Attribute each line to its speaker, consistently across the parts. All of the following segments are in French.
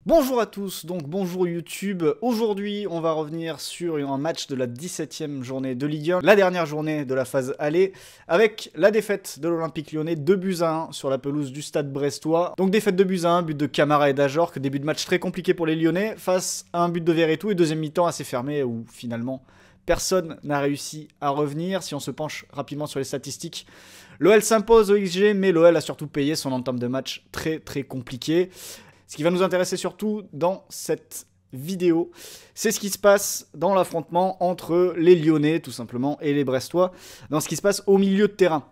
Speaker 1: Bonjour à tous, donc bonjour YouTube. Aujourd'hui, on va revenir sur un match de la 17e journée de Ligue 1, la dernière journée de la phase aller, avec la défaite de l'Olympique Lyonnais, 2-1 sur la pelouse du Stade Brestois. Donc défaite 2-1, but de Camara et d'Ajorc, début de match très compliqué pour les Lyonnais, face à un but de Verretou et deuxième mi-temps assez fermé où finalement personne n'a réussi à revenir. Si on se penche rapidement sur les statistiques, l'OL s'impose au XG, mais l'OL a surtout payé son entame de match très compliqué. Ce qui va nous intéresser surtout dans cette vidéo, c'est ce qui se passe dans l'affrontement entre les Lyonnais, tout simplement, et les Brestois, dans ce qui se passe au milieu de terrain.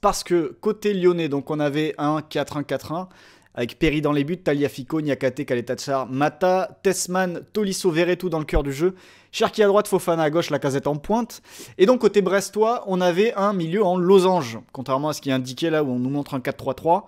Speaker 1: Parce que côté Lyonnais, donc on avait un 4-1-4-1, avec Perry dans les buts, Tagliafico, Niakate, Kaletachar, Mata, Tessman, Tolisso, Verretou dans le cœur du jeu, Cherki à droite, Fofana à gauche, Lacazette en pointe. Et donc côté Brestois, on avait un milieu en losange, contrairement à ce qui est indiqué là où on nous montre un 4-3-3.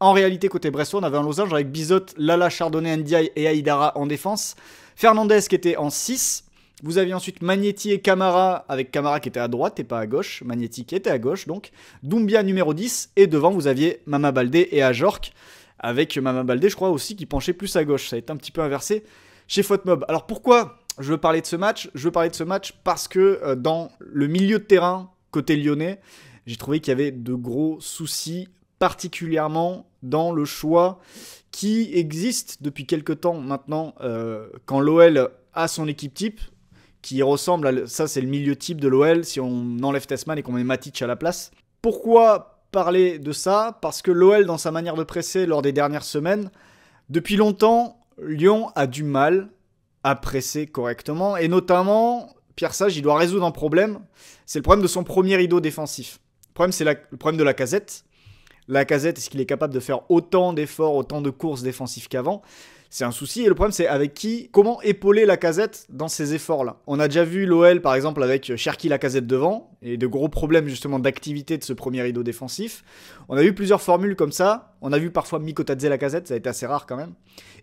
Speaker 1: En réalité, côté Brestois, on avait un losange avec Bizot, Lala, Chardonnay, Ndiaye et Aïdara en défense. Fernandez qui était en 6. Vous aviez ensuite Magnetti et Camara, avec Camara qui était à droite et pas à gauche. Magnetti qui était à gauche, donc. Doumbia numéro 10. Et devant, vous aviez Mama Baldé et Ajorc, avec Mama Baldé, je crois aussi, qui penchait plus à gauche. Ça a été un petit peu inversé chez Fotmob. Alors pourquoi je veux parler de ce match? Je veux parler de ce match parce que dans le milieu de terrain, côté lyonnais, j'ai trouvé qu'il y avait de gros soucis, particulièrement dans le choix qui existe depuis quelques temps maintenant quand l'OL a son équipe type, qui ressemble à... Ça, c'est le milieu type de l'OL si on enlève Tessman et qu'on met Matic à la place. Pourquoi parler de ça? Parce que l'OL, dans sa manière de presser lors des dernières semaines, depuis longtemps, Lyon a du mal à presser correctement. Et notamment, Pierre Sage, il doit résoudre un problème. C'est le problème de son premier rideau défensif. Le problème, c'est le problème de Lacazette. Lacazette, est-ce qu'il est capable de faire autant d'efforts, autant de courses défensives qu'avant? C'est un souci. Et le problème, c'est avec qui, comment épauler Lacazette dans ces efforts-là. On a déjà vu l'OL, par exemple, avec Cherki Lacazette devant, et de gros problèmes justement d'activité de ce premier rideau défensif. On a eu plusieurs formules comme ça. On a vu parfois Mikotadze Lacazette, ça a été assez rare quand même.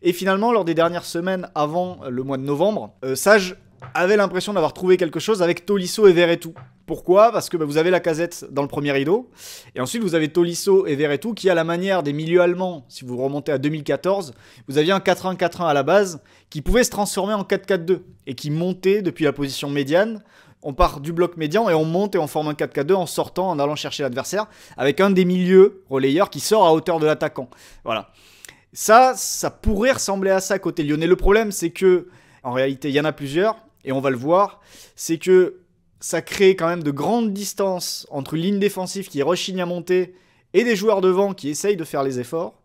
Speaker 1: Et finalement, lors des dernières semaines avant le mois de novembre, Sage avait l'impression d'avoir trouvé quelque chose avec Tolisso et Verretou. Pourquoi? Parce que vous avez Lacazette dans le premier rideau, et ensuite vous avez Tolisso et Verretou qui, à la manière des milieux allemands, si vous remontez à 2014, vous aviez un 4-1-4-1 à la base qui pouvait se transformer en 4-4-2 et qui montait depuis la position médiane. On part du bloc médian et on monte et on forme un 4-4-2 en sortant, en allant chercher l'adversaire, avec un des milieux relayeurs qui sort à hauteur de l'attaquant. Voilà. Ça pourrait ressembler à ça côté lyonnais. Le problème, c'est que, en réalité, il y en a plusieurs, et on va le voir, c'est que ça crée quand même de grandes distances entre une ligne défensive qui rechigne à monter et des joueurs devant qui essayent de faire les efforts.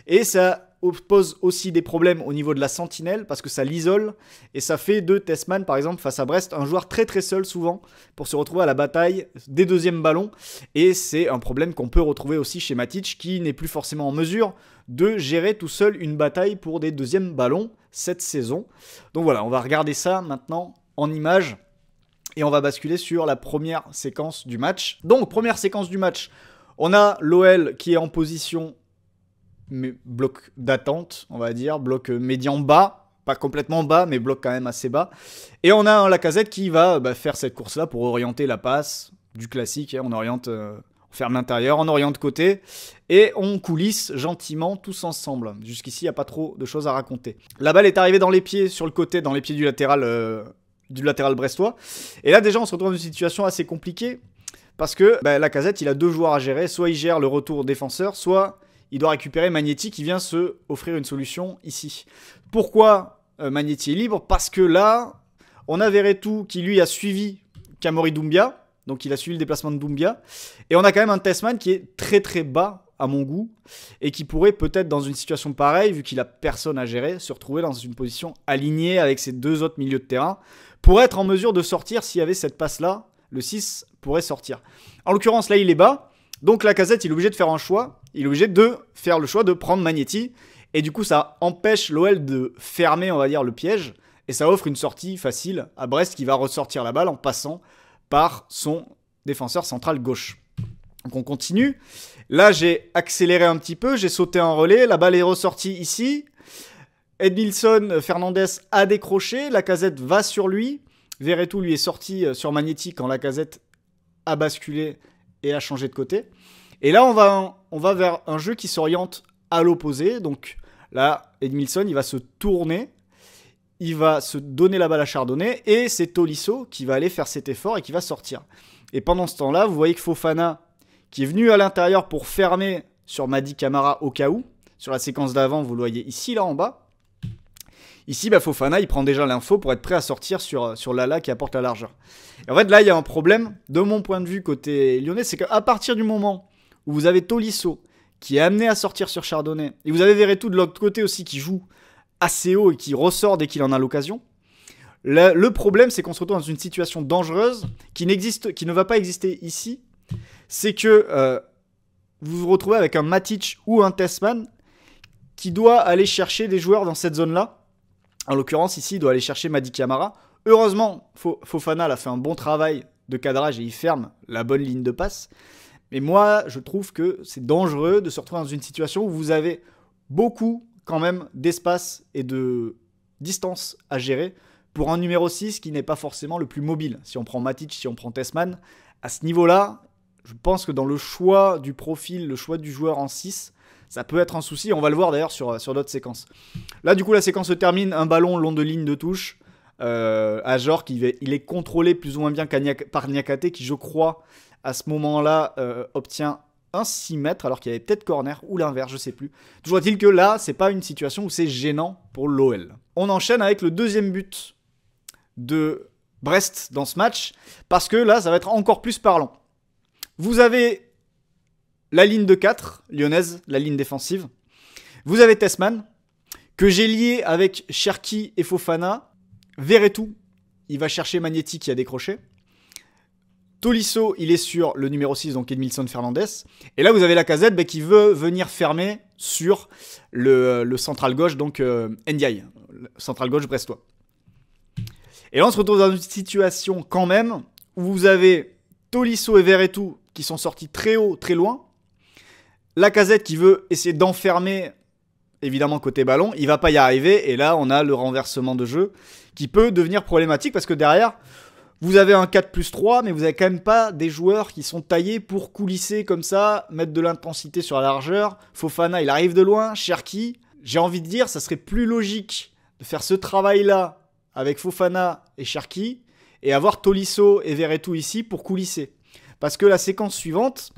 Speaker 1: Et ça pose aussi des problèmes au niveau de la sentinelle parce que ça l'isole et ça fait de Tessman, par exemple, face à Brest, un joueur très seul souvent pour se retrouver à la bataille des deuxièmes ballons. Et c'est un problème qu'on peut retrouver aussi chez Matic qui n'est plus forcément en mesure de gérer tout seul une bataille pour des deuxièmes ballons cette saison. Donc voilà, on va regarder ça maintenant en images. Et on va basculer sur la première séquence du match. Donc, première séquence du match, on a l'OL qui est en position bloc d'attente, on va dire, bloc médian bas, pas complètement bas, mais bloc quand même assez bas. Et on a un Lacazette qui va faire cette course-là pour orienter la passe, du classique, on oriente, on ferme l'intérieur, on oriente côté, et on coulisse gentiment tous ensemble. Jusqu'ici, il n'y a pas trop de choses à raconter. La balle est arrivée dans les pieds, sur le côté, dans les pieds du latéral brestois. Et là, déjà, on se retrouve dans une situation assez compliquée parce que Lacazette, il a deux joueurs à gérer. Soit il gère le retour défenseur, soit il doit récupérer Magnetti qui vient se offrir une solution ici. Pourquoi Magnetti est libre? Parce que là, on a Verretou qui, lui, a suivi Kamori Doumbia. Donc, il a suivi le déplacement de Doumbia. Et on a quand même un Tessman qui est très bas à mon goût et qui pourrait peut-être dans une situation pareille, vu qu'il a personne à gérer, se retrouver dans une position alignée avec ses deux autres milieux de terrain pour être en mesure de sortir. S'il y avait cette passe-là, le 6 pourrait sortir. En l'occurrence, là, il est bas. Donc, Lacazette, il est obligé de faire un choix. Il est obligé de faire le choix de prendre Magnetti. Et du coup, ça empêche l'OL de fermer, on va dire, le piège. Et ça offre une sortie facile à Brest qui va ressortir la balle en passant par son défenseur central gauche. Donc, on continue. Là, j'ai accéléré un petit peu. J'ai sauté un relais. La balle est ressortie ici. Edmilson Fernandez a décroché, Lacazette va sur lui, Verretou lui est sorti sur Magnetti quand Lacazette a basculé et a changé de côté. Et là on va vers un jeu qui s'oriente à l'opposé, donc Là, Edmilson, il va se tourner, il va se donner la balle à Chardonnay, et c'est Tolisso qui va aller faire cet effort et qui va sortir. Et pendant ce temps-là, vous voyez que Fofana, qui est venu à l'intérieur pour fermer sur Mady Camara au cas où, sur la séquence d'avant, vous le voyez ici, là en bas. Ici, Fofana, il prend déjà l'info pour être prêt à sortir sur Lala qui apporte la largeur. Et en fait, là, il y a un problème, de mon point de vue côté lyonnais, c'est qu'à partir du moment où vous avez Tolisso qui est amené à sortir sur Chardonnay, et vous avez Verretou de l'autre côté aussi qui joue assez haut et qui ressort dès qu'il en a l'occasion, le problème, c'est qu'on se retrouve dans une situation dangereuse qui ne va pas exister ici. C'est que vous vous retrouvez avec un Matic ou un Tessman qui doit aller chercher des joueurs dans cette zone-là. En l'occurrence, ici, il doit aller chercher Mady Camara. Heureusement, Fofana a fait un bon travail de cadrage et il ferme la bonne ligne de passe. Mais moi, je trouve que c'est dangereux de se retrouver dans une situation où vous avez beaucoup, quand même, d'espace et de distance à gérer pour un numéro 6 qui n'est pas forcément le plus mobile. Si on prend Matic, si on prend Tessman, à ce niveau-là, je pense que dans le choix du profil, le choix du joueur en 6, ça peut être un souci. On va le voir d'ailleurs sur d'autres séquences. Là, du coup, la séquence se termine. Un ballon long de ligne de touche. Ajorc, il est contrôlé plus ou moins bien par Niakate, qui, je crois, à ce moment-là, obtient un 6 mètres, alors qu'il y avait peut-être corner ou l'inverse, je sais plus. Toujours est-il que là, c'est pas une situation où c'est gênant pour l'OL. On enchaîne avec le deuxième but de Brest dans ce match, parce que là, ça va être encore plus parlant. Vous avez la ligne de 4 lyonnaise, la ligne défensive. Vous avez Tessman, que j'ai lié avec Cherki et Fofana. Verretou, il va chercher Magnetti qui a décroché. Tolisso, il est sur le numéro 6, donc Edmilson Fernandez. Et là, vous avez Lacazette qui veut venir fermer sur le central gauche, donc Ndiaye, central gauche brestois. Et là, on se retrouve dans une situation quand même où vous avez Tolisso et Verretou qui sont sortis très haut, très loin. Lacazette qui veut essayer d'enfermer, évidemment, côté ballon. Il ne va pas y arriver. Et là, on a le renversement de jeu qui peut devenir problématique parce que derrière, vous avez un 4+3, mais vous n'avez quand même pas des joueurs qui sont taillés pour coulisser comme ça, mettre de l'intensité sur la largeur. Fofana, il arrive de loin. Cherki, j'ai envie de dire, ça serait plus logique de faire ce travail-là avec Fofana et Cherki et avoir Tolisso et Verretou ici pour coulisser. Parce que la séquence suivante,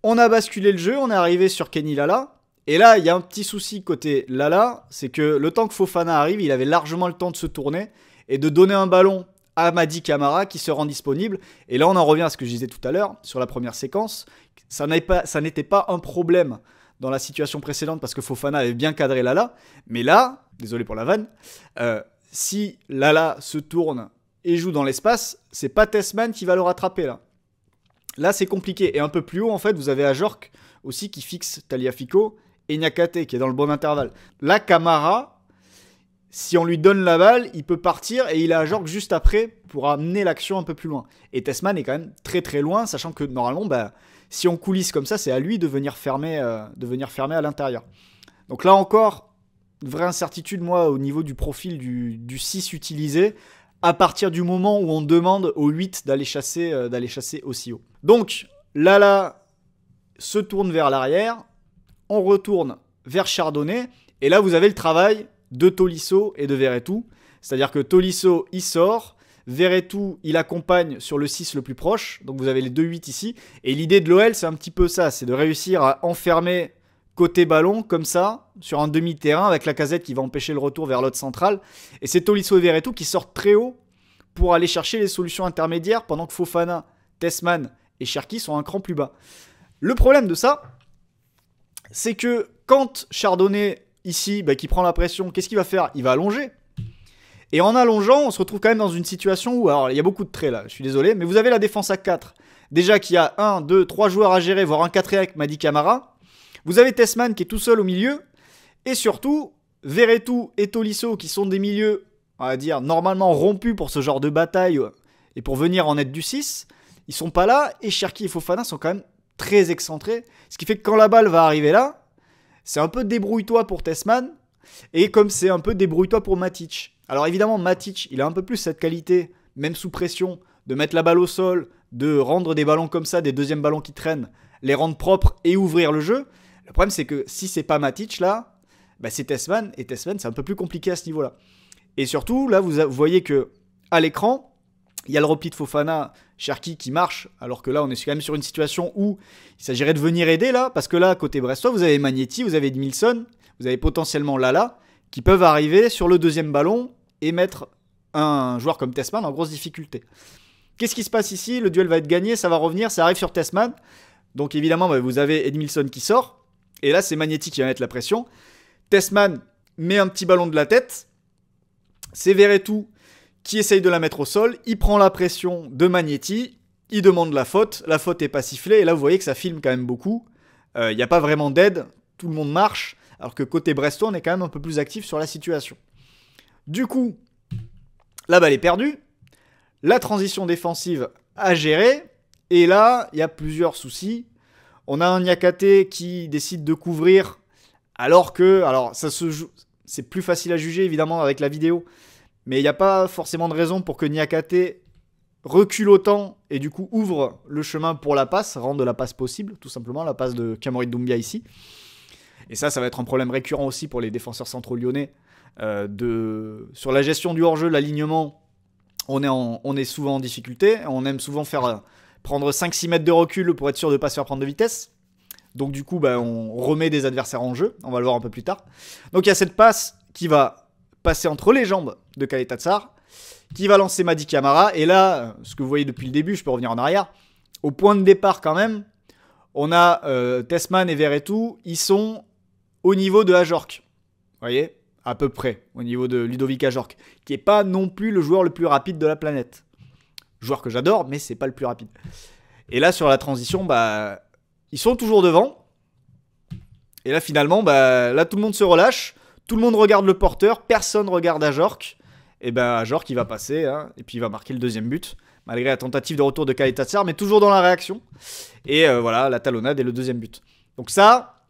Speaker 1: on a basculé le jeu, on est arrivé sur Kenny Lala. Et là, il y a un petit souci côté Lala, c'est que le temps que Fofana arrive, il avait largement le temps de se tourner et de donner un ballon à Mady Camara qui se rend disponible. Et là, on en revient à ce que je disais tout à l'heure sur la première séquence. Ça n'était pas un problème dans la situation précédente parce que Fofana avait bien cadré Lala. Mais là, désolé pour la vanne, si Lala se tourne et joue dans l'espace, c'est pas Tessman qui va le rattraper là. Là, c'est compliqué. Et un peu plus haut, en fait, vous avez Ajorc aussi qui fixe Tagliafico et Niakate qui est dans le bon intervalle. Là, Camara, si on lui donne la balle, il peut partir et il a Ajorc juste après pour amener l'action un peu plus loin. Et Tessman est quand même très très loin, sachant que normalement, si on coulisse comme ça, c'est à lui de venir fermer à l'intérieur. Donc là encore, une vraie incertitude, moi, au niveau du profil du 6 utilisé, à partir du moment où on demande au 8 d'aller chasser aussi haut. Donc, Lala se tourne vers l'arrière, on retourne vers Chardonnay, et là, vous avez le travail de Tolisso et de Verretou. C'est-à-dire que Tolisso, il sort, Verretou, il accompagne sur le 6 le plus proche, donc vous avez les 2-8 ici, et l'idée de l'OL, c'est un petit peu ça, c'est de réussir à enfermer côté ballon, comme ça, sur un demi-terrain, avec Lacazette qui va empêcher le retour vers l'autre central. Et c'est Tolisso et Verretou qui sortent très haut pour aller chercher les solutions intermédiaires, pendant que Fofana, Tessman et Cherki sont un cran plus bas. Le problème de ça, c'est que quand Chardonnay, ici, qui prend la pression, qu'est-ce qu'il va faire? Il va allonger. Et en allongeant, on se retrouve quand même dans une situation où, alors il y a beaucoup de traits là, je suis désolé, mais vous avez la défense à 4. Déjà qu'il y a 1, 2, 3 joueurs à gérer, voire un 4 avec Mady Camara. Vous avez Tessman qui est tout seul au milieu. Et surtout, Verretou et Tolisso qui sont des milieux, on va dire, normalement rompus pour ce genre de bataille et pour venir en aide du 6. Ils sont pas là. Et Cherki et Fofana sont quand même très excentrés. Ce qui fait que quand la balle va arriver là, c'est un peu débrouille-toi pour Tessman. Et comme c'est un peu débrouille-toi pour Matic. Alors évidemment, Matic, il a un peu plus cette qualité, même sous pression, de mettre la balle au sol, de rendre des ballons comme ça, des deuxièmes ballons qui traînent, les rendre propres et ouvrir le jeu. Le problème, c'est que si c'est pas Matic, là, bah, c'est Tessman, et Tessman, c'est un peu plus compliqué à ce niveau-là. Et surtout, là, vous voyez que à l'écran, il y a le repli de Fofana, Cherki qui marche, alors que là, on est quand même sur une situation où il s'agirait de venir aider, là, parce que là, côté brestois, vous avez Magnetti, vous avez Edmilson, vous avez potentiellement Lala, qui peuvent arriver sur le deuxième ballon et mettre un joueur comme Tessman en grosse difficulté. Qu'est-ce qui se passe ici? Le duel va être gagné, ça va revenir, ça arrive sur Tessman. Donc évidemment, bah, vous avez Edmilson qui sort, et là, c'est Magnetti qui va mettre la pression. Tessman met un petit ballon de la tête, c'est Verretou qui essaye de la mettre au sol, il prend la pression de Magnetti, il demande la faute est pas sifflée, et là vous voyez que ça filme quand même beaucoup, il n'y a pas vraiment d'aide, tout le monde marche, alors que côté brestois on est quand même un peu plus actif sur la situation. Du coup, la balle est perdue, la transition défensive à gérer, et là il y a plusieurs soucis. On a un Niakate qui décide de couvrir, alors ça se joue, c'est plus facile à juger évidemment avec la vidéo, mais il n'y a pas forcément de raison pour que Niakate recule autant et du coup ouvre le chemin pour la passe, rende la passe possible, tout simplement, la passe de Kamori Doumbia ici. Et ça va être un problème récurrent aussi pour les défenseurs centraux lyonnais. Sur la gestion du hors-jeu, l'alignement, on est souvent en difficulté. On aime souvent prendre 5-6 mètres de recul pour être sûr de ne pas se faire prendre de vitesse. Donc du coup, bah, on remet des adversaires en jeu. On va le voir un peu plus tard. Donc il y a cette passe qui va passer entre les jambes de Kaleta Tsar, qui va lancer Mady Camara. Et là, ce que vous voyez depuis le début, je peux revenir en arrière. Au point de départ quand même, on a Tessman et Verretou. Ils sont au niveau de Ajorc. Vous voyez, à peu près, au niveau de Ludovic Ajorc, qui n'est pas non plus le joueur le plus rapide de la planète. Joueur que j'adore, mais c'est pas le plus rapide. Et là, sur la transition, bah, ils sont toujours devant. Et là, finalement, bah, là, tout le monde se relâche. Tout le monde regarde le porteur. Personne regarde Ajorc. Et ben, Ajorc, il va passer. Hein, et puis, il va marquer le deuxième but. Malgré la tentative de retour de Kaleta Tsar, mais toujours dans la réaction. Et voilà, la talonnade et le deuxième but. Donc ça,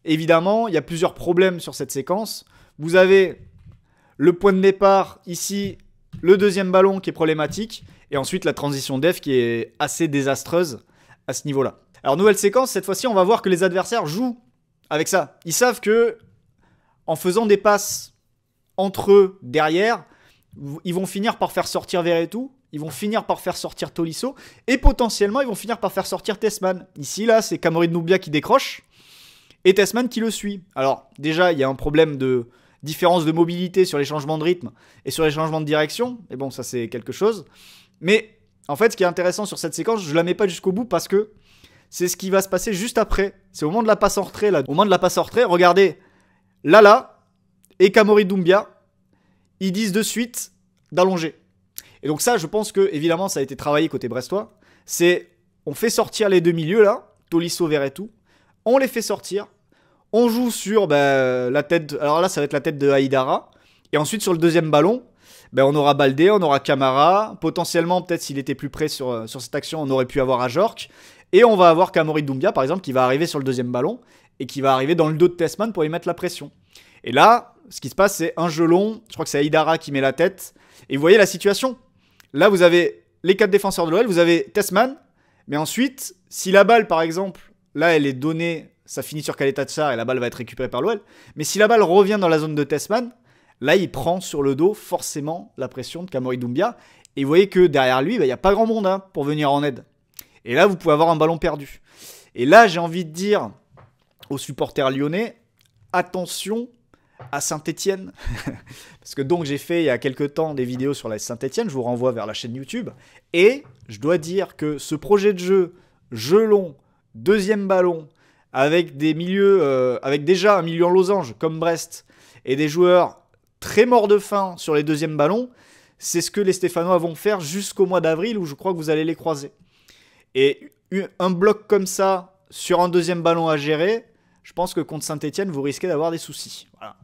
Speaker 1: évidemment, il y a plusieurs problèmes sur cette séquence. Vous avez le point de départ, ici, le deuxième ballon qui est problématique. Et ensuite, la transition def qui est assez désastreuse à ce niveau-là. Alors, nouvelle séquence, cette fois-ci, on va voir que les adversaires jouent avec ça. Ils savent que en faisant des passes entre eux derrière, ils vont finir par faire sortir Verretou, ils vont finir par faire sortir Tolisso, et potentiellement, ils vont finir par faire sortir Tessman. Ici, là, c'est Kamori Doumbia qui décroche, et Tessman qui le suit. Alors, déjà, il y a un problème de différence de mobilité sur les changements de rythme et sur les changements de direction, et bon, ça, c'est quelque chose. Mais, en fait, ce qui est intéressant sur cette séquence, je ne la mets pas jusqu'au bout parce que c'est ce qui va se passer juste après. C'est au moment de la passe en retrait, là. Au moment de la passe en retrait, regardez, Lala et Kamori Doumbia, ils disent de suite d'allonger. Et donc ça, je pense que, évidemment, ça a été travaillé côté brestois. C'est, on fait sortir les deux milieux, là, Tolisso, Verretou. On les fait sortir. On joue sur la tête, alors là, ça va être la tête de Haïdara. Et ensuite, sur le deuxième ballon, on aura Baldé, on aura Camara. Potentiellement, peut-être s'il était plus près sur cette action, on aurait pu avoir Ajorc. Et on va avoir Kamori Doumbia, par exemple, qui va arriver sur le deuxième ballon et qui va arriver dans le dos de Tessman pour y mettre la pression. Et là, ce qui se passe, c'est un jeu long. Je crois que c'est Haïdara qui met la tête. Et vous voyez la situation. Là, vous avez les 4 défenseurs de l'OL, vous avez Tessman. Mais ensuite, si la balle, par exemple, là, elle est donnée, ça finit sur Kaleta Tsar et la balle va être récupérée par l'OL. Mais si la balle revient dans la zone de Tessman, là, il prend sur le dos forcément la pression de Kamori Doumbia. Et vous voyez que derrière lui, il n'y a pas grand monde pour venir en aide. Et là, vous pouvez avoir un ballon perdu. Et là, j'ai envie de dire aux supporters lyonnais, attention à Saint-Etienne. Parce que donc, j'ai fait il y a quelques temps des vidéos sur la Saint-Etienne. Je vous renvoie vers la chaîne YouTube. Et je dois dire que ce projet de jeu long, deuxième ballon, avec des milieux, avec déjà un milieu en losange comme Brest, et des joueurs très morts de faim sur les deuxièmes ballons, c'est ce que les Stéphanois vont faire jusqu'au mois d'avril où je crois que vous allez les croiser. Et un bloc comme ça, sur un deuxième ballon à gérer, je pense que contre Saint-Etienne, vous risquez d'avoir des soucis. Voilà.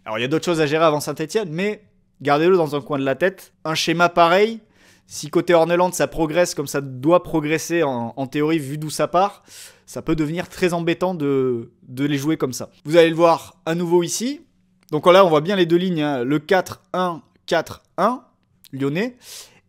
Speaker 1: Alors, il y a d'autres choses à gérer avant Saint-Etienne, mais gardez-le dans un coin de la tête. Un schéma pareil, si côté Horneland, ça progresse comme ça doit progresser en théorie, vu d'où ça part, ça peut devenir très embêtant de les jouer comme ça. Vous allez le voir à nouveau ici. Donc là, on voit bien les deux lignes, hein, le 4-1-4-1 lyonnais.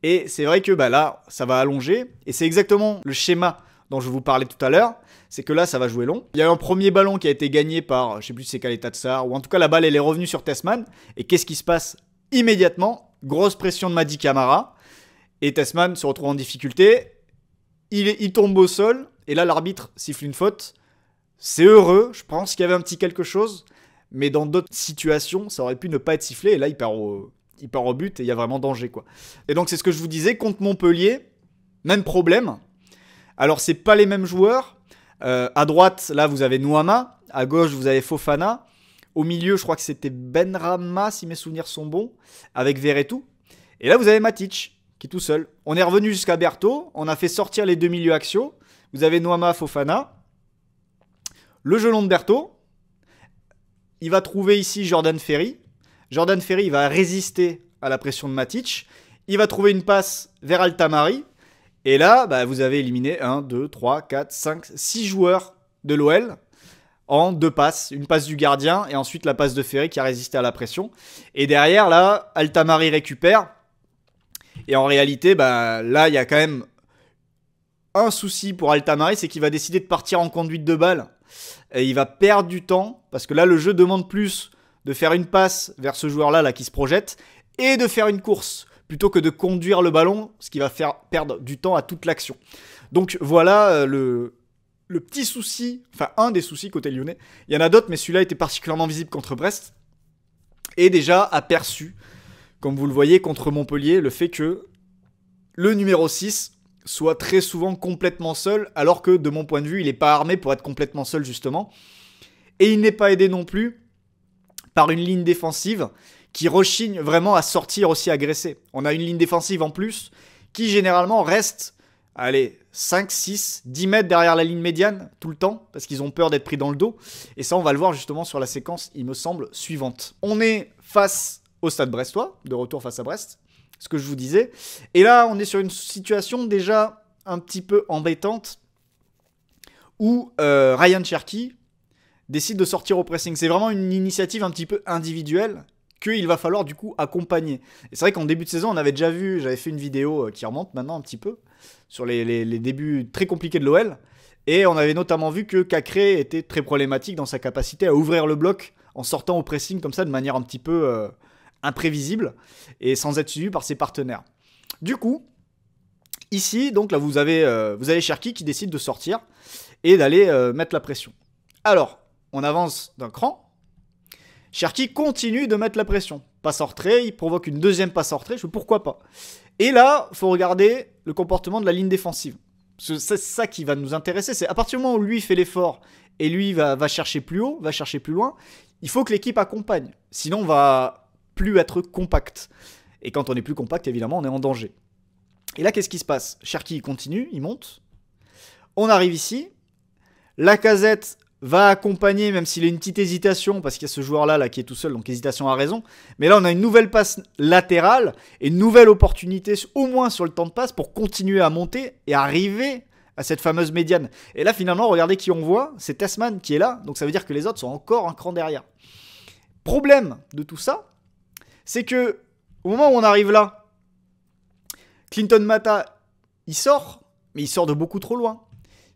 Speaker 1: Et c'est vrai que là, ça va allonger. Et c'est exactement le schéma dont je vous parlais tout à l'heure, c'est que là, ça va jouer long. Il y a un premier ballon qui a été gagné par, je sais plus si c'est Kaleta Tsar, ou en tout cas, la balle, elle est revenue sur Tessman. Et qu'est-ce qui se passe immédiatement? Grosse pression de Mady Camara. Et Tessman se retrouve en difficulté. Il tombe au sol. Et là, l'arbitre siffle une faute. C'est heureux. Je pense qu'il y avait un petit quelque chose. Mais dans d'autres situations, ça aurait pu ne pas être sifflé. Et là, il perd au but et il y a vraiment danger, quoi. Et donc, c'est ce que je vous disais. Contre Montpellier, même problème. Alors, c'est pas les mêmes joueurs. À droite, là, vous avez Nuama. À gauche, vous avez Fofana. Au milieu, je crois que c'était Benrahma, si mes souvenirs sont bons, avec Verretou. Et là, vous avez Matic, qui est tout seul. On est revenu jusqu'à Berthaud. On a fait sortir les deux milieux axiaux. Vous avez Nuama, Fofana. Le jeu long de Berthaud. Il va trouver ici Jordan Ferry. Jordan Ferry, il va résister à la pression de Matic. Il va trouver une passe vers Altamari. Et là, bah, vous avez éliminé 1, 2, 3, 4, 5, 6 joueurs de l'OL en 2 passes. Une passe du gardien et ensuite la passe de Ferry qui a résisté à la pression. Et derrière, là, Altamari récupère. Et en réalité, bah, là, il y a quand même un souci pour Altamari, c'est qu'il va décider de partir en conduite de balle. Et il va perdre du temps parce que là, le jeu demande plus de faire une passe vers ce joueur-là là, qui se projette et de faire une course plutôt que de conduire le ballon, ce qui va faire perdre du temps à toute l'action. Donc voilà le petit souci, enfin un des soucis côté lyonnais. Il y en a d'autres, mais celui-là était particulièrement visible contre Brest. Et déjà aperçu, comme vous le voyez, contre Montpellier, le fait que le numéro 6 soit très souvent complètement seul, alors que de mon point de vue, il n'est pas armé pour être complètement seul justement. Et il n'est pas aidé non plus par une ligne défensive qui rechigne vraiment à sortir aussi agressé. On a une ligne défensive en plus qui généralement reste, allez, 5, 6, 10 mètres derrière la ligne médiane tout le temps, parce qu'ils ont peur d'être pris dans le dos. Et ça, on va le voir justement sur la séquence, il me semble, suivante. On est face au Stade brestois, de retour face à Brest, ce que je vous disais. Et là, on est sur une situation déjà un petit peu embêtante, où Ryan Cherki décide de sortir au pressing. C'est vraiment une initiative un petit peu individuelle qu'il va falloir du coup accompagner. Et c'est vrai qu'en début de saison, on avait déjà vu, j'avais fait une vidéo qui remonte maintenant un petit peu, sur les débuts très compliqués de l'OL, et on avait notamment vu que Cacré était très problématique dans sa capacité à ouvrir le bloc en sortant au pressing comme ça de manière un petit peu imprévisible, et sans être suivi par ses partenaires. Du coup, ici, donc là vous avez Cherki qui décide de sortir et d'aller mettre la pression. Alors, on avance d'un cran. Cherki continue de mettre la pression. Passe en retrait, il provoque une deuxième passe en retrait, je fais pourquoi pas. Et là, il faut regarder le comportement de la ligne défensive. C'est ça qui va nous intéresser, c'est à partir du moment où lui fait l'effort et lui va chercher plus haut, va chercher plus loin, il faut que l'équipe accompagne. Sinon, on va plus être compact. Et quand on est plus compact, évidemment, on est en danger. Et là, qu'est-ce qui se passe? Cherki, il continue, il monte. On arrive ici. Lacazette va accompagner, même s'il a une petite hésitation, parce qu'il y a ce joueur-là là, qui est tout seul, donc hésitation à raison. Mais là, on a une nouvelle passe latérale et une nouvelle opportunité, au moins sur le temps de passe, pour continuer à monter et arriver à cette fameuse médiane. Et là, finalement, regardez qui on voit, c'est Tessman qui est là, donc ça veut dire que les autres sont encore un cran derrière. Problème de tout ça, c'est que au moment où on arrive là, Clinton Mata, il sort, mais il sort de beaucoup trop loin.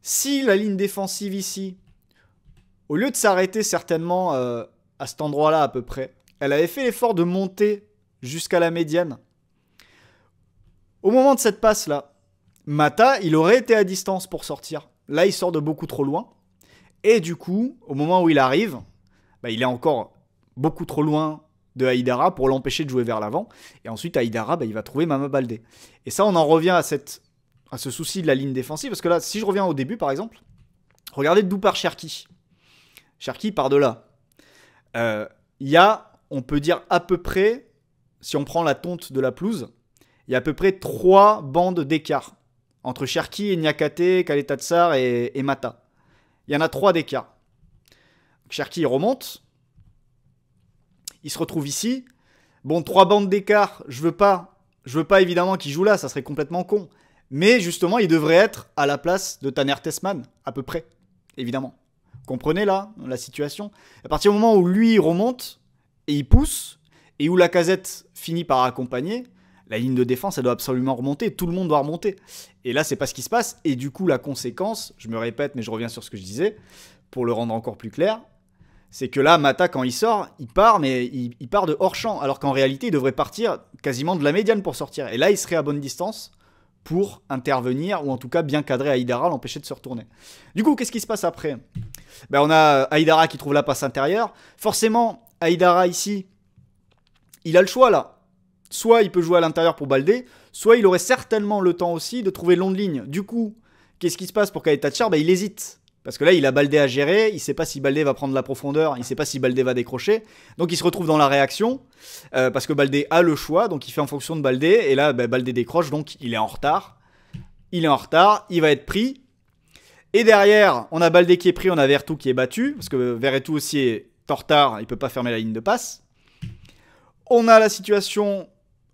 Speaker 1: Si la ligne défensive ici, au lieu de s'arrêter certainement à cet endroit-là à peu près, elle avait fait l'effort de monter jusqu'à la médiane. Au moment de cette passe-là, Mata, il aurait été à distance pour sortir. Là, il sort de beaucoup trop loin. Et du coup, au moment où il arrive, bah, il est encore beaucoup trop loin de Haïdara pour l'empêcher de jouer vers l'avant. Et ensuite, Haïdara, bah, il va trouver Mama Baldé. Et ça, on en revient à ce souci de la ligne défensive. Parce que là, si je reviens au début, par exemple, regardez d'où part Cherki. Cherki part de là. Il y a, on peut dire à peu près, si on prend la tonte de la pelouse, il y a à peu près 3 bandes d'écart entre Cherki, Niakate, Kaleta Tsar et Mata. Il y en a 3 d'écart. Cherki remonte. Il se retrouve ici. Bon, 3 bandes d'écart, je veux pas évidemment qu'il joue là, ça serait complètement con. Mais justement, il devrait être à la place de Taner Tessman, à peu près, évidemment. Comprenez là la situation. À partir du moment où lui remonte et il pousse, et où Lacazette finit par accompagner, la ligne de défense, elle doit absolument remonter. Tout le monde doit remonter. Et là, c'est pas ce qui se passe. Et du coup, la conséquence, je me répète, mais je reviens sur ce que je disais, pour le rendre encore plus clair, c'est que là, Mata, quand il sort, il part, mais il part de hors-champ. Alors qu'en réalité, il devrait partir quasiment de la médiane pour sortir. Et là, il serait à bonne distance pour intervenir, ou en tout cas bien cadrer Haïdara, l'empêcher de se retourner. Du coup, qu'est-ce qui se passe après? Ben, on a Haïdara qui trouve la passe intérieure. Forcément, Haïdara ici, il a le choix là. Soit il peut jouer à l'intérieur pour Baldé, soit il aurait certainement le temps aussi de trouver longue ligne. Du coup, qu'est-ce qui se passe pour Khaled Tachar? Ben, il hésite. Parce que là, il a Baldé à gérer, il ne sait pas si Baldé va prendre la profondeur, il ne sait pas si Baldé va décrocher. Donc il se retrouve dans la réaction, parce que Baldé a le choix, donc il fait en fonction de Baldé. Et là, ben, Baldé décroche, donc il est en retard. Il est en retard, il va être pris. Et derrière, on a Baldé qui est pris, on a Verretou qui est battu, parce que Verretou aussi est en retard, il ne peut pas fermer la ligne de passe. On a la situation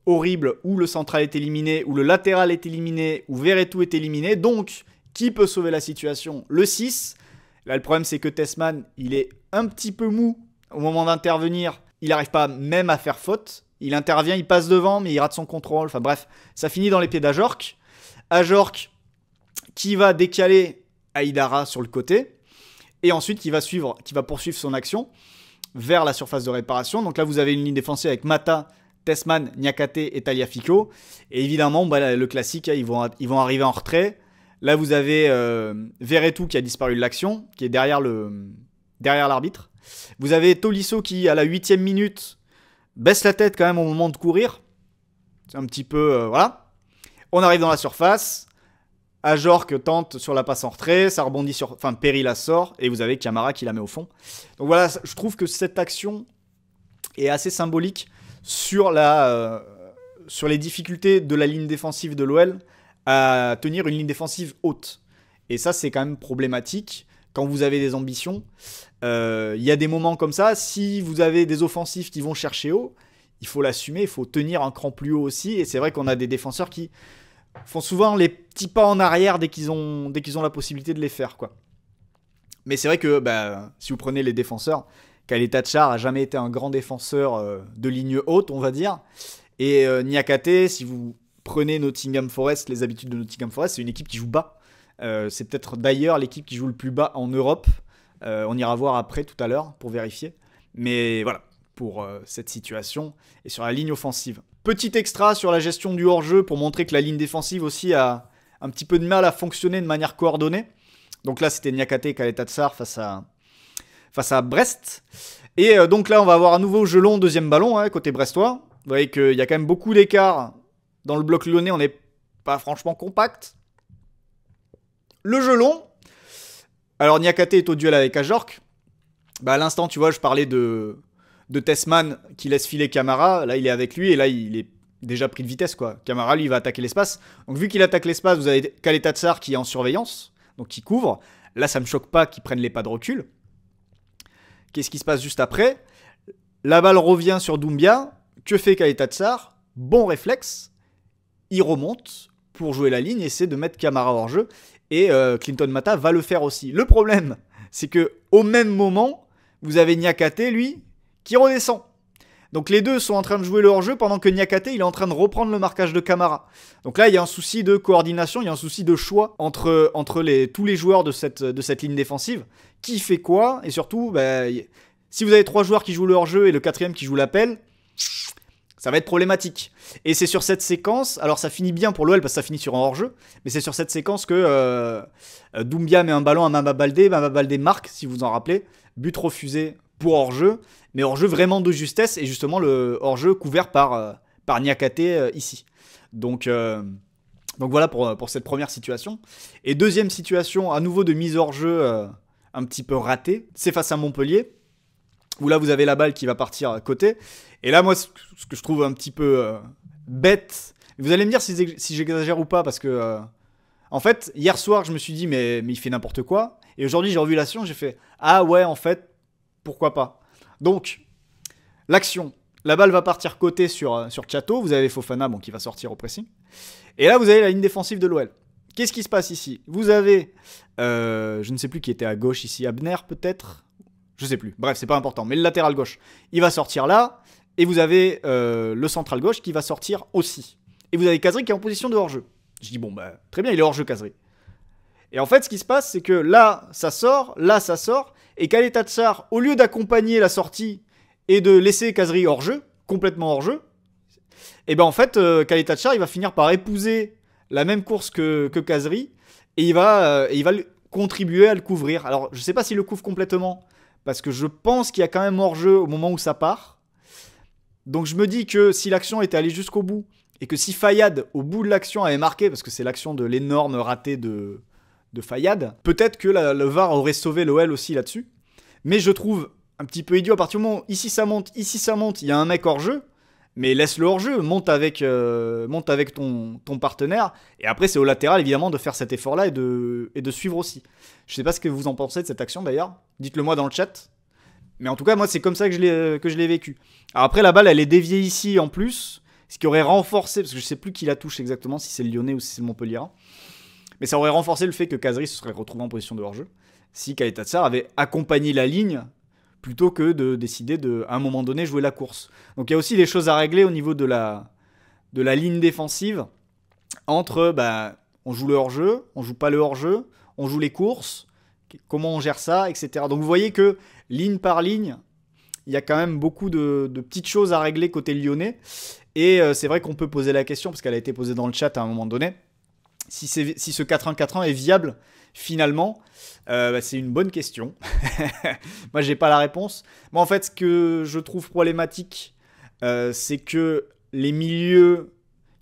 Speaker 1: horrible où le central est éliminé, où le latéral est éliminé, où Verretou est éliminé, donc... Qui peut sauver la situation? Le 6. Là, le problème, c'est que Tessman, il est un petit peu mou au moment d'intervenir. Il n'arrive pas même à faire faute. Il intervient, il passe devant, mais il rate son contrôle. Enfin bref, ça finit dans les pieds d'Ajorc. Ajorc qui va décaler Haïdara sur le côté. Et ensuite, qui va poursuivre son action vers la surface de réparation. Donc là, vous avez une ligne défensive avec Mata, Tessman, Niakate et Tagliafico. Et évidemment, bah, le classique, ils vont arriver en retrait. Là, vous avez Verretou qui a disparu de l'action, qui est derrière l'arbitre. Vous avez Tolisso qui, à la 8e minute, baisse la tête quand même au moment de courir. C'est un petit peu... voilà. On arrive dans la surface. Ajorc tente sur la passe en retrait. Ça rebondit sur... Enfin, Perry la sort. Et vous avez Camara qui la met au fond. Donc voilà, je trouve que cette action est assez symbolique sur les difficultés de la ligne défensive de l'OL à tenir une ligne défensive haute. Et ça, c'est quand même problématique quand vous avez des ambitions. Il y a des moments comme ça, si vous avez des offensifs qui vont chercher haut, il faut l'assumer, il faut tenir un cran plus haut aussi. Et c'est vrai qu'on a des défenseurs qui font souvent les petits pas en arrière dès qu'ils ont la possibilité de les faire, quoi. Mais c'est vrai que si vous prenez les défenseurs, Khaled Tachar a jamais été un grand défenseur de ligne haute, on va dire. Et Niakate, si vous prenez Nottingham Forest, les habitudes de Nottingham Forest, c'est une équipe qui joue bas. C'est peut-être d'ailleurs l'équipe qui joue le plus bas en Europe. On ira voir après tout à l'heure pour vérifier. Mais voilà, pour cette situation et sur la ligne offensive. Petit extra sur la gestion du hors-jeu pour montrer que la ligne défensive aussi a un petit peu de mal à fonctionner de manière coordonnée. Donc là, c'était Niakate et Khaled Tachar face à Brest. Et donc là, on va avoir à nouveau Jelon, deuxième ballon, côté brestois. Vous voyez qu'il y a quand même beaucoup d'écart. Dans le bloc lyonnais, on n'est pas franchement compact. Le Jelon. Alors, Niakate est au duel avec Ajorc. À l'instant, tu vois, je parlais de Tessman qui laisse filer Camara. Là, il est avec lui et là, il est déjà pris de vitesse, quoi. Camara, lui, il va attaquer l'espace. Donc, vu qu'il attaque l'espace, vous avez Khaled Tachar qui est en surveillance, donc qui couvre. Là, ça me choque pas qu'il prenne les pas de recul. Qu'est-ce qui se passe juste après? La balle revient sur Doumbia. Que fait Khaled Tachar? Bon réflexe. Il remonte pour jouer la ligne, essaie de mettre Camara hors jeu. Et Clinton Mata va le faire aussi. Le problème, c'est que au même moment, vous avez Niakate, lui, qui redescend. Donc les deux sont en train de jouer le hors-jeu pendant que Niakate, il est en train de reprendre le marquage de Camara. Donc là, il y a un souci de coordination, il y a un souci de choix entre tous les joueurs de cette ligne défensive. Qui fait quoi? Et surtout, si vous avez 3 joueurs qui jouent le hors-jeu et le 4e qui joue l'appel, ça va être problématique. Et c'est sur cette séquence, alors ça finit bien pour l'OL parce que ça finit sur un hors-jeu, mais c'est sur cette séquence que Doumbia met un ballon à Mama Baldé marque, si vous en rappelez, but refusé pour hors-jeu, mais hors-jeu vraiment de justesse, et justement le hors-jeu couvert par Niakate ici. Donc voilà pour cette première situation. Et deuxième situation, à nouveau de mise hors-jeu un petit peu ratée, c'est face à Montpellier, où là vous avez la balle qui va partir à côté. Et là, moi, ce que je trouve un petit peu bête, vous allez me dire si j'exagère ou pas, parce que, en fait, hier soir, je me suis dit, mais il fait n'importe quoi. Et aujourd'hui, j'ai revu l'action, j'ai fait, ah ouais, en fait, pourquoi pas. Donc, l'action, la balle va partir côté sur Chateau, vous avez Fofana qui va sortir au pressing. Et là, vous avez la ligne défensive de l'OL. Qu'est-ce qui se passe ici? Vous avez, je ne sais plus qui était à gauche ici, Abner peut-être? Je sais plus, bref, c'est pas important, mais le latéral gauche, il va sortir là. Et vous avez le central gauche qui va sortir aussi. et vous avez Kazri qui est en position de hors-jeu. Je dis bon bah très bien, il est hors-jeu Kazri. Et en fait ce qui se passe c'est que là ça sort, et Khaleta Tsar, au lieu d'accompagner la sortie et de laisser Kazri hors-jeu, complètement hors-jeu, et ben en fait Khaleta Tsar il va finir par épouser la même course que Kazri, et il va contribuer à le couvrir. Alors je sais pas s'il le couvre complètement, parce que je pense qu'il y a quand même hors-jeu au moment où ça part. Donc je me dis que si l'action était allée jusqu'au bout, et que si Fayad, au bout de l'action, avait marqué, parce que c'est l'action de l'énorme raté de Fayad, peut-être que le VAR aurait sauvé l'OL aussi là-dessus. Mais je trouve un petit peu idiot à partir du moment où ici ça monte, il y a un mec hors-jeu, mais laisse-le hors-jeu, monte avec ton partenaire, et après c'est au latéral évidemment de faire cet effort-là et de suivre aussi. Je sais pas ce que vous en pensez de cette action d'ailleurs, dites-le moi dans le chat. Mais en tout cas, moi, c'est comme ça que je l'ai vécu. Alors après, la balle, elle est déviée ici en plus, ce qui aurait renforcé, parce que je sais plus qui la touche exactement, si c'est le Lyonnais ou si c'est le Montpellier. Mais ça aurait renforcé le fait que Kazri se serait retrouvé en position de hors-jeu, si Khaleta Tsar avait accompagné la ligne, plutôt que de décider à un moment donné, jouer la course. Donc il y a aussi des choses à régler au niveau de la ligne défensive, entre, on joue le hors-jeu, on joue pas le hors-jeu, on joue les courses, comment on gère ça, etc. Donc vous voyez que ligne par ligne, il y a quand même beaucoup de petites choses à régler côté lyonnais. Et c'est vrai qu'on peut poser la question, parce qu'elle a été posée dans le chat à un moment donné, si ce 4-1-4-1 est viable finalement. C'est une bonne question. Moi, j'ai pas la réponse. Moi, en fait, ce que je trouve problématique, c'est que les milieux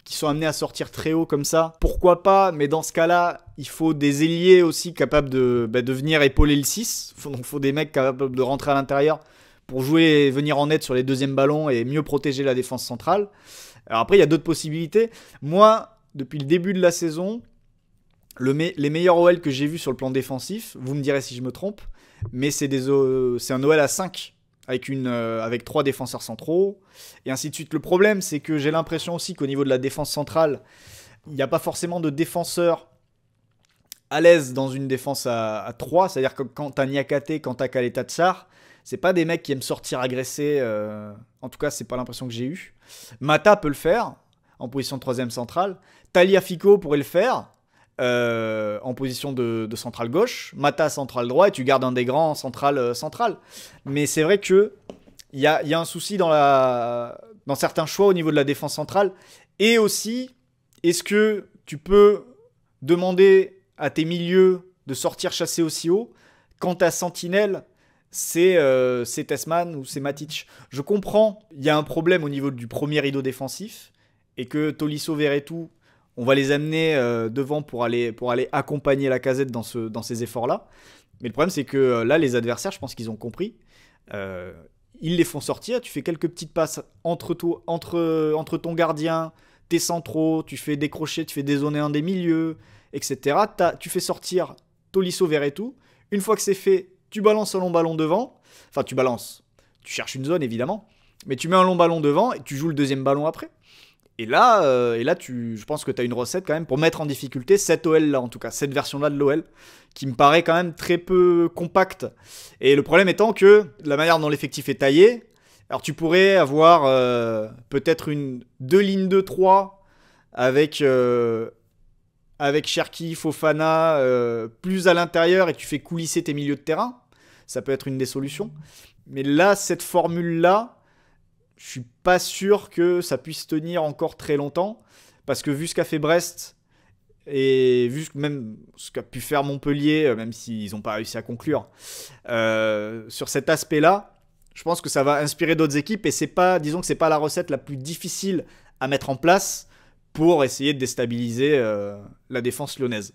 Speaker 1: qui sont amenés à sortir très haut comme ça, pourquoi pas, mais dans ce cas-là, il faut des ailiers aussi capables de venir épauler le 6. Donc il faut des mecs capables de rentrer à l'intérieur pour jouer et venir en aide sur les deuxièmes ballons et mieux protéger la défense centrale. Alors après, il y a d'autres possibilités. Moi, depuis le début de la saison, les meilleurs OL que j'ai vus sur le plan défensif, vous me direz si je me trompe, mais c'est un OL à 5. Avec 3 défenseurs centraux, et ainsi de suite. Le problème, c'est que j'ai l'impression aussi qu'au niveau de la défense centrale, il n'y a pas forcément de défenseurs à l'aise dans une défense à 3, c'est-à-dire que quand t'as Niakate, quand t'as Khaleta Tsar, c'est pas des mecs qui aiment sortir agresser, en tout cas, c'est pas l'impression que j'ai eue. Mata peut le faire, en position de 3ème centrale. Tagliafico pourrait le faire, en position de centrale gauche, Mata centrale droit, et tu gardes un des grands central. Mais c'est vrai que il y a un souci dans certains choix au niveau de la défense centrale. Et aussi, est-ce que tu peux demander à tes milieux de sortir chasser aussi haut quand ta sentinelle c'est Tessman ou c'est Matic? Je comprends, il y a un problème au niveau du premier rideau défensif, et que Tolisso, Verretou, on va les amener devant pour aller accompagner la Casette dans ces efforts-là. Mais le problème, c'est que là, les adversaires, je pense qu'ils ont compris. Ils les font sortir. Tu fais quelques petites passes entre ton gardien, tes centraux, tu fais décrocher, tu fais dézoner un des milieux, etc. Tu fais sortir Tolisso, Verretou. Une fois que c'est fait, tu balances un long ballon devant. Enfin, tu balances. Tu cherches une zone, évidemment. Mais tu mets un long ballon devant et tu joues le deuxième ballon après. Et là, je pense que tu as une recette quand même pour mettre en difficulté cette OL-là, en tout cas, cette version-là de l'OL, qui me paraît quand même très peu compacte. Et le problème étant que la manière dont l'effectif est taillé, alors tu pourrais avoir peut-être deux lignes de 3 avec Cherki, Fofana, plus à l'intérieur, et tu fais coulisser tes milieux de terrain. Ça peut être une des solutions. Mais là, cette formule-là, je suis pas sûr que ça puisse tenir encore très longtemps, parce que vu ce qu'a fait Brest et vu même ce qu'a pu faire Montpellier, même s'ils n'ont pas réussi à conclure, sur cet aspect-là, je pense que ça va inspirer d'autres équipes, et disons que c'est pas la recette la plus difficile à mettre en place pour essayer de déstabiliser la défense lyonnaise.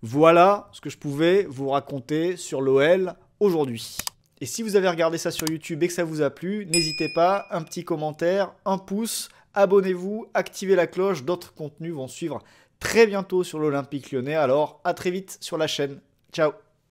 Speaker 1: Voilà ce que je pouvais vous raconter sur l'OL aujourd'hui. Et si vous avez regardé ça sur YouTube et que ça vous a plu, n'hésitez pas, un petit commentaire, un pouce, abonnez-vous, activez la cloche, d'autres contenus vont suivre très bientôt sur l'Olympique Lyonnais. Alors à très vite sur la chaîne. Ciao.